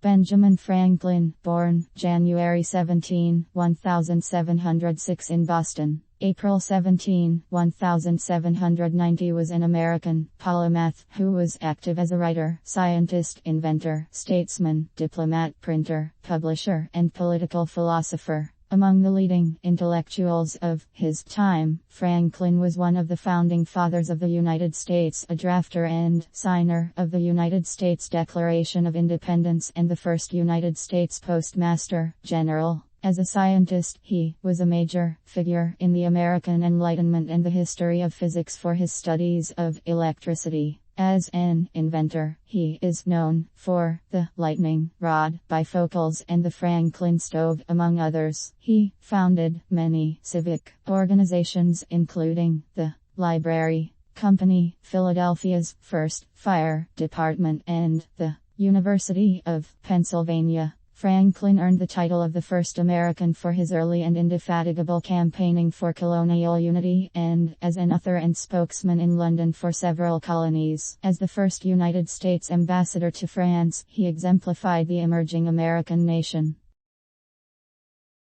Benjamin Franklin, born January 17, 1706 in Boston. April 17, 1790 was an American polymath who was active as a writer, scientist, inventor, statesman, diplomat, printer, publisher, and political philosopher. Among the leading intellectuals of his time, Franklin was one of the founding fathers of the United States, a drafter and signer of the United States Declaration of Independence, and the first United States Postmaster General. As a scientist, he was a major figure in the American Enlightenment and the history of physics for his studies of electricity. As an inventor, he is known for the lightning rod, bifocals, and the Franklin stove, among others. He founded many civic organizations, including the Library Company, Philadelphia's first fire department, and the University of Pennsylvania. Franklin earned the title of the first American for his early and indefatigable campaigning for colonial unity, and as an author and spokesman in London for several colonies. As the first United States ambassador to France, he exemplified the emerging American nation.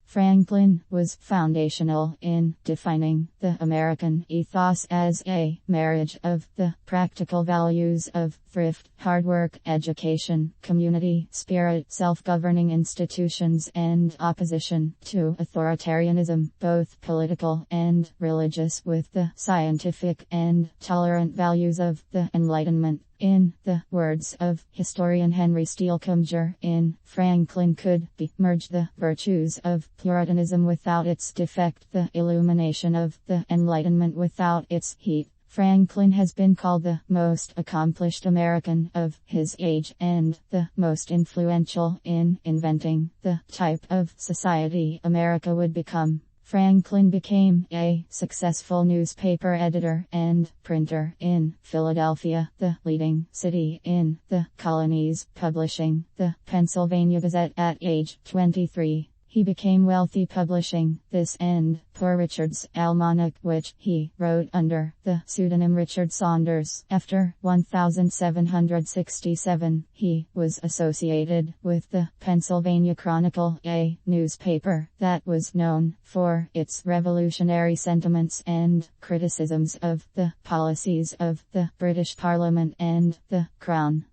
Franklin was foundational in defining the American ethos as a marriage of the practical values of thrift, hard work, education, community spirit, self-governing institutions, and opposition to authoritarianism, both political and religious, with the scientific and tolerant values of the Enlightenment. In the words of historian Henry Steele Comger, in Franklin could be merged the virtues of Puritanism without its defect, the illumination of the Enlightenment without its heat. Franklin has been called the most accomplished American of his age and the most influential in inventing the type of society America would become. Franklin became a successful newspaper editor and printer in Philadelphia, the leading city in the colonies, publishing the Pennsylvania Gazette at age 23. He became wealthy publishing this and Poor Richard's Almanac, which he wrote under the pseudonym Richard Saunders. After 1767, he was associated with the Pennsylvania Chronicle, a newspaper that was known for its revolutionary sentiments and criticisms of the policies of the British Parliament and the Crown.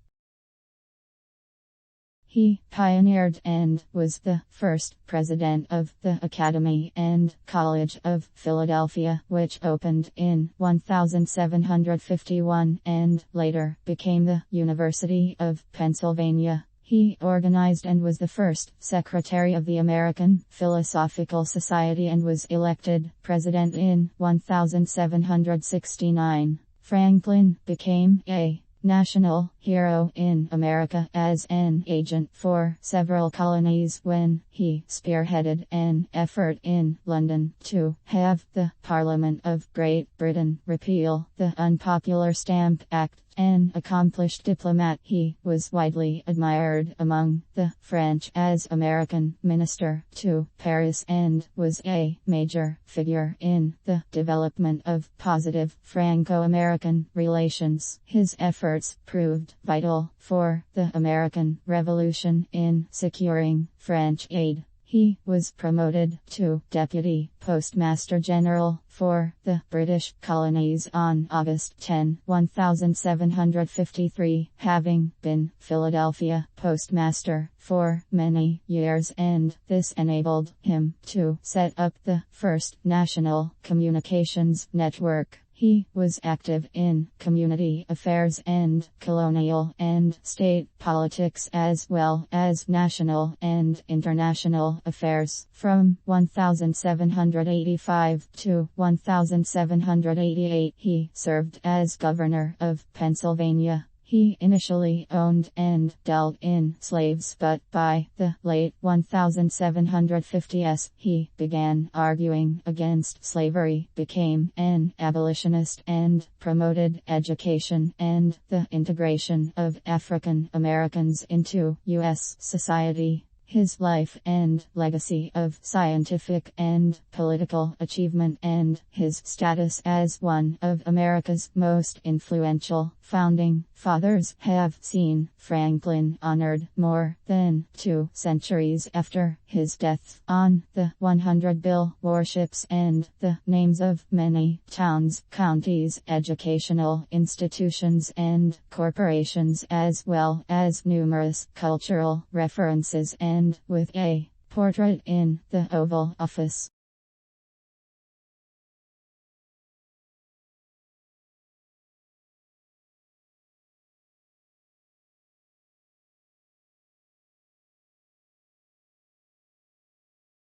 He pioneered and was the first president of the Academy and College of Philadelphia, which opened in 1751 and later became the University of Pennsylvania. He organized and was the first secretary of the American Philosophical Society and was elected president in 1769. Franklin became a national hero in America as an agent for several colonies when he spearheaded an effort in London to have the Parliament of Great Britain repeal the unpopular Stamp Act. An accomplished diplomat, he was widely admired among the French as American minister to Paris and was a major figure in the development of positive Franco-American relations. His efforts proved vital for the American Revolution in securing French aid. He was promoted to Deputy Postmaster General for the British colonies on August 10, 1753, having been Philadelphia Postmaster for many years, and this enabled him to set up the first national communications network. He was active in community affairs and colonial and state politics as well as national and international affairs. From 1785 to 1788, he served as governor of Pennsylvania. He initially owned and dealt in slaves, but by the late 1750s, he began arguing against slavery, became an abolitionist, and promoted education and the integration of African Americans into U.S. society. His life and legacy of scientific and political achievement and his status as one of America's most influential founding fathers have seen Franklin honored more than 2 centuries after his death on the 100 bill warships and the names of many towns, counties, educational institutions and corporations, as well as numerous cultural references, and with a portrait in the Oval Office.